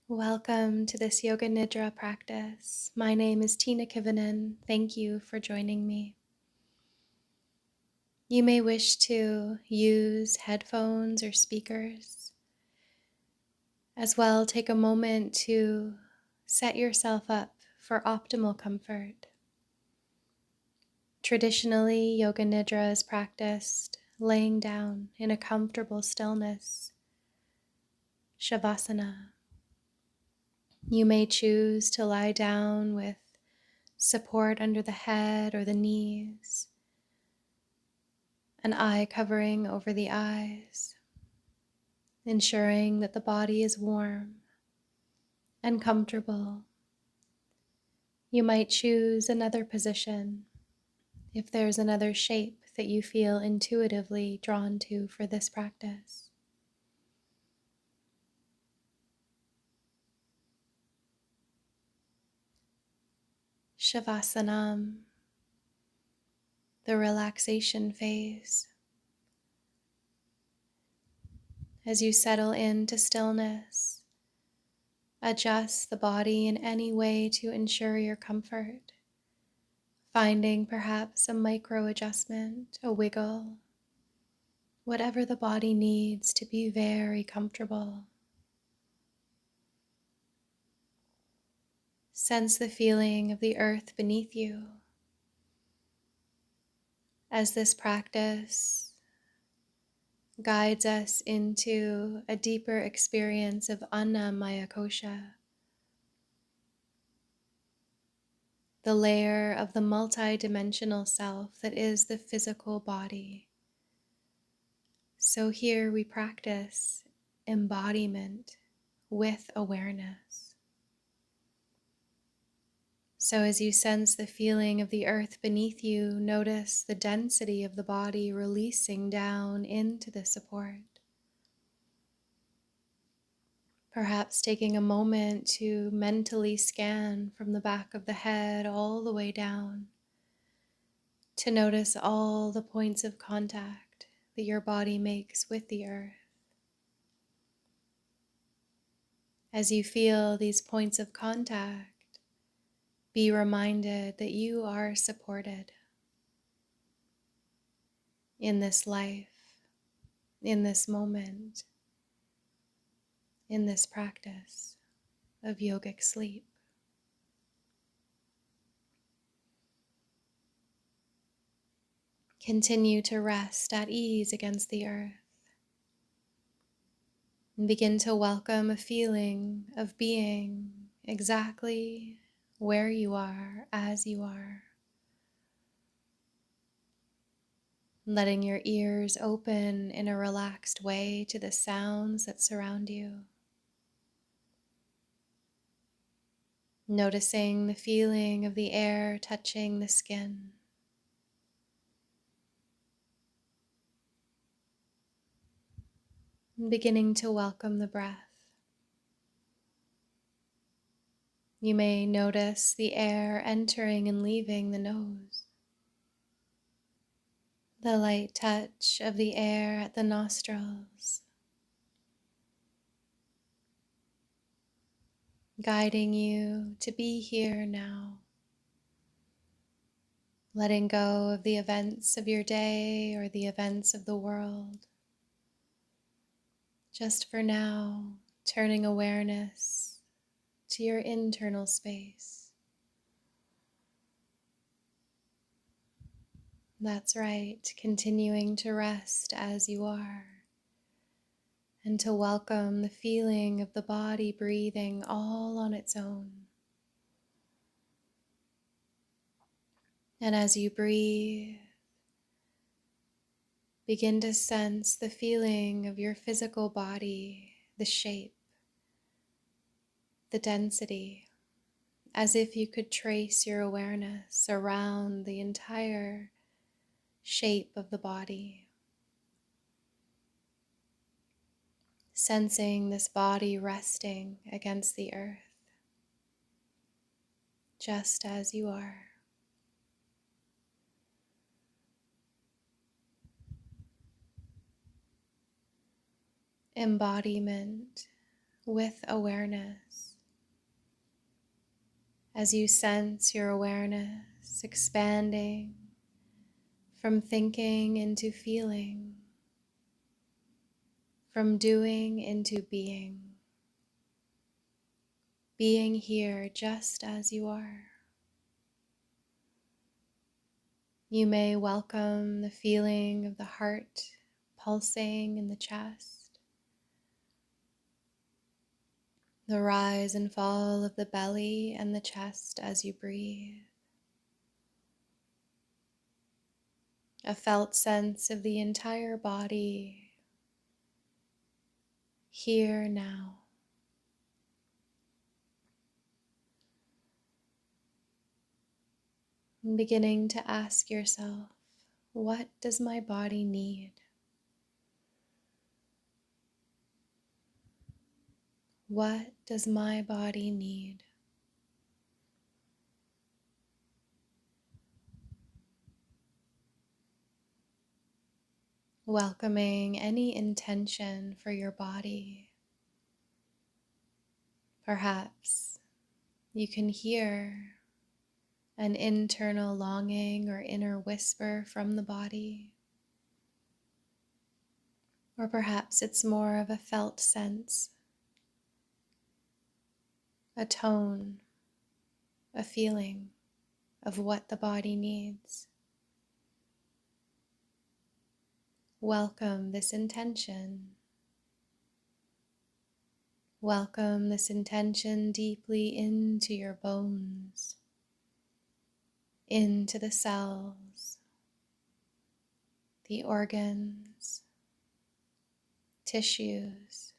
Welcome to this Yoga Nidra practice. My name is Tiina Kivinen. Thank you for joining me. You may wish to use headphones or speakers. As well, take a moment to set yourself up for optimal comfort. Traditionally, Yoga Nidra is practiced laying down in a comfortable stillness, Shavasana. You may choose to lie down with support under the head or the knees, an eye covering over the eyes, ensuring that the body is warm and comfortable. You might choose another position if there's another shape that you feel intuitively drawn to for this practice. Shavasana, the relaxation phase. As you settle into stillness, adjust the body in any way to ensure your comfort, finding perhaps a micro adjustment, a wiggle, whatever the body needs to be very comfortable. Sense the feeling of the earth beneath you. As this practice guides us into a deeper experience of Anamayakosha, the layer of the multi-dimensional self that is the physical body. So here we practice embodiment with awareness. So as you sense the feeling of the earth beneath you, notice the density of the body releasing down into the support. Perhaps taking a moment to mentally scan from the back of the head all the way down to notice all the points of contact that your body makes with the earth. As you feel these points of contact, be reminded that you are supported in this life, in this moment, in this practice of yogic sleep. Continue to rest at ease against the earth and begin to welcome a feeling of being exactly where you are as you are. Letting your ears open in a relaxed way to the sounds that surround you. Noticing the feeling of the air touching the skin. And beginning to welcome the breath. You may notice the air entering and leaving the nose. The light touch of the air at the nostrils, guiding you to be here now. Letting go of the events of your day or the events of the world. Just for now, turning awareness to your internal space. That's right, continuing to rest as you are, and to welcome the feeling of the body breathing all on its own. And as you breathe, begin to sense the feeling of your physical body, the shape, the density, as if you could trace your awareness around the entire shape of the body. Sensing this body resting against the earth, just as you are. Embodiment with awareness. As you sense your awareness expanding from thinking into feeling, from doing into being here just as you are. You may welcome the feeling of the heart pulsing in the chest, the rise and fall of the belly and the chest as you breathe, a felt sense of the entire body here now. And beginning to ask yourself, what does my body need? What does my body need? Welcoming any intention for your body. Perhaps you can hear an internal longing or inner whisper from the body. Or perhaps it's more of a felt sense, a tone, a feeling of what the body needs. Welcome this intention. Welcome this intention deeply into your bones, into the cells, the organs, tissues.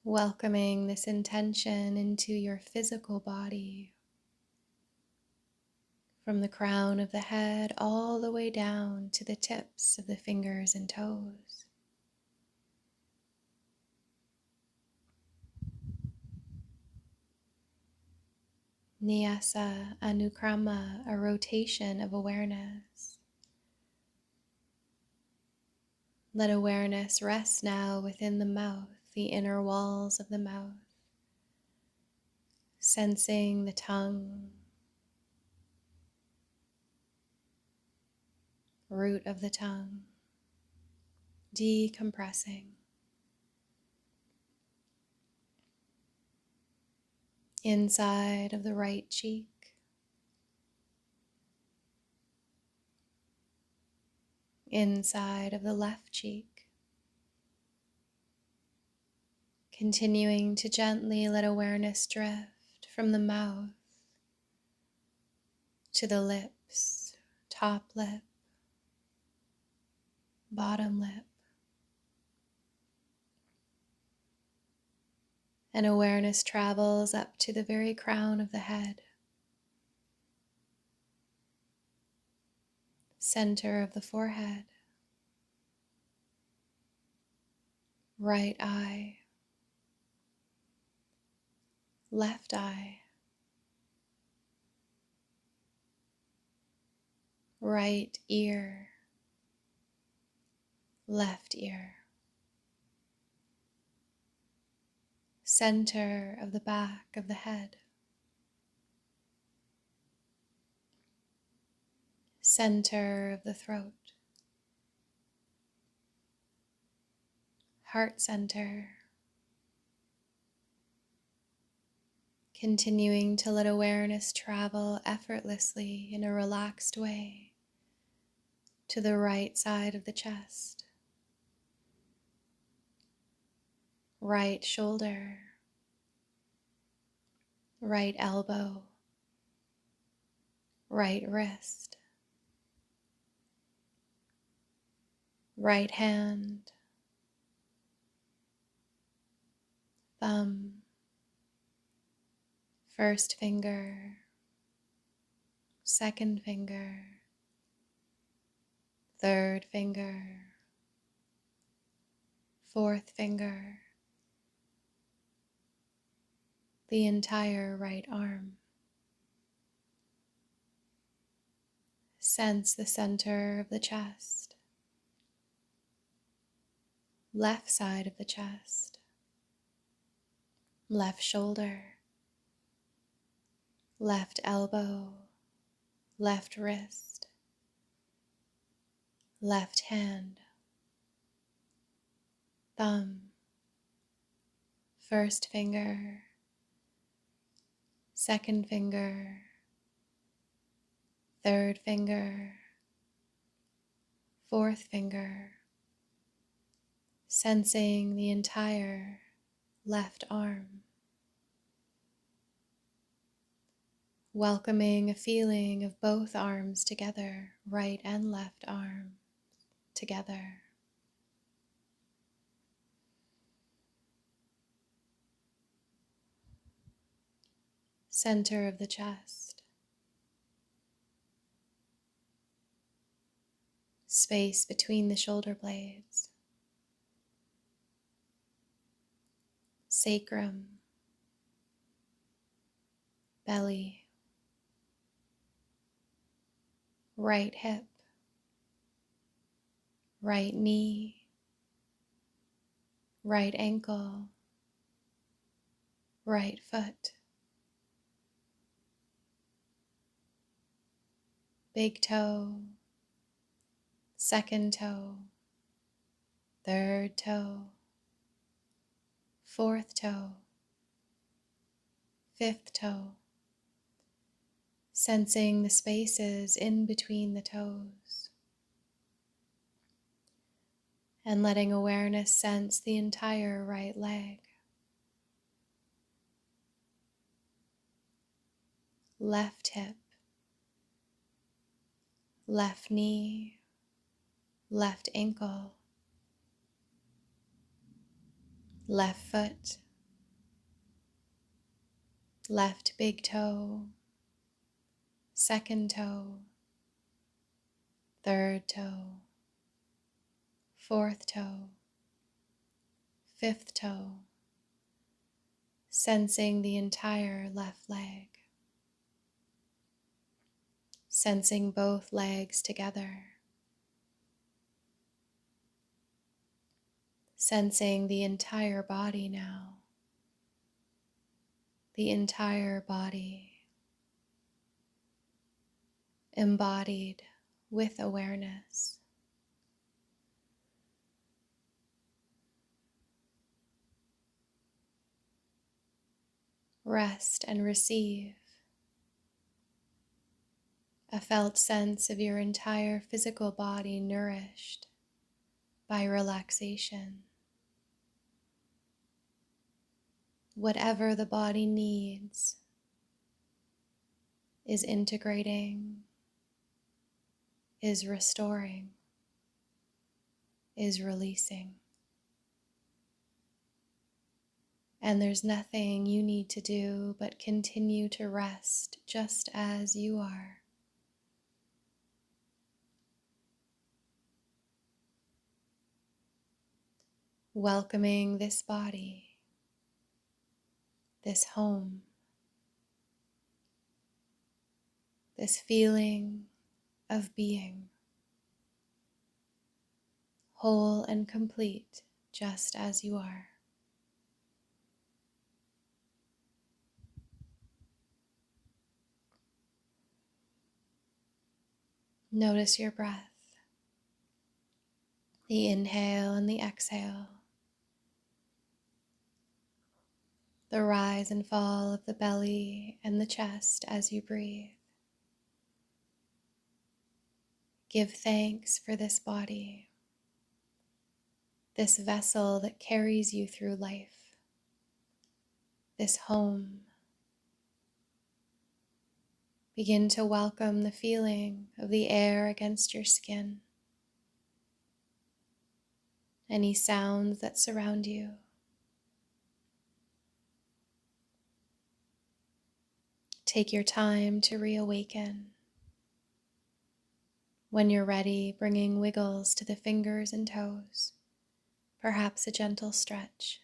Welcoming this intention into your physical body, from the crown of the head all the way down to the tips of the fingers and toes. Nyasa anukrama, a rotation of awareness. Let awareness rest now within the mouth, the inner walls of the mouth, sensing the tongue, root of the tongue, decompressing. Inside of the right cheek, inside of the left cheek. Continuing to gently let awareness drift from the mouth to the lips, top lip, bottom lip. And awareness travels up to the very crown of the head, center of the forehead, right eye, left eye, right ear, left ear, center of the back of the head, center of the throat, heart center. Continuing to let awareness travel effortlessly in a relaxed way to the right side of the chest, right shoulder, right elbow, right wrist, right hand, thumb, first finger, second finger, third finger, fourth finger, the entire right arm. Sense the center of the chest, left side of the chest, left shoulder, left elbow, left wrist, left hand, thumb, first finger, second finger, third finger, fourth finger, sensing the entire left arm, welcoming a feeling of both arms together, right and left arm together. Center of the chest, space between the shoulder blades, sacrum, belly, right hip, right knee, right ankle, right foot, big toe, second toe, third toe, fourth toe, fifth toe, sensing the spaces in between the toes, and letting awareness sense the entire right leg, left hip, left knee, left ankle, left foot, left big toe, second toe, third toe, fourth toe, fifth toe, sensing the entire left leg, sensing both legs together, sensing the entire body now, the entire body, embodied with awareness. Rest and receive a felt sense of your entire physical body nourished by relaxation. Whatever the body needs is integrating, is restoring, is releasing. And there's nothing you need to do but continue to rest just as you are. Welcoming this body, this home, this feeling of being, whole and complete just as you are. Notice your breath, the inhale and the exhale, the rise and fall of the belly and the chest as you breathe. Give thanks for this body, this vessel that carries you through life, this home. Begin to welcome the feeling of the air against your skin, any sounds that surround you. Take your time to reawaken. When you're ready, bringing wiggles to the fingers and toes, perhaps a gentle stretch.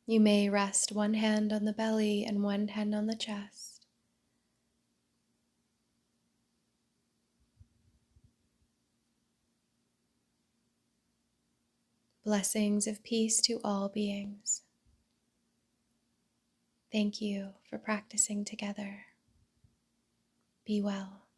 You may rest one hand on the belly and one hand on the chest. Blessings of peace to all beings. Thank you for practicing together. Be well.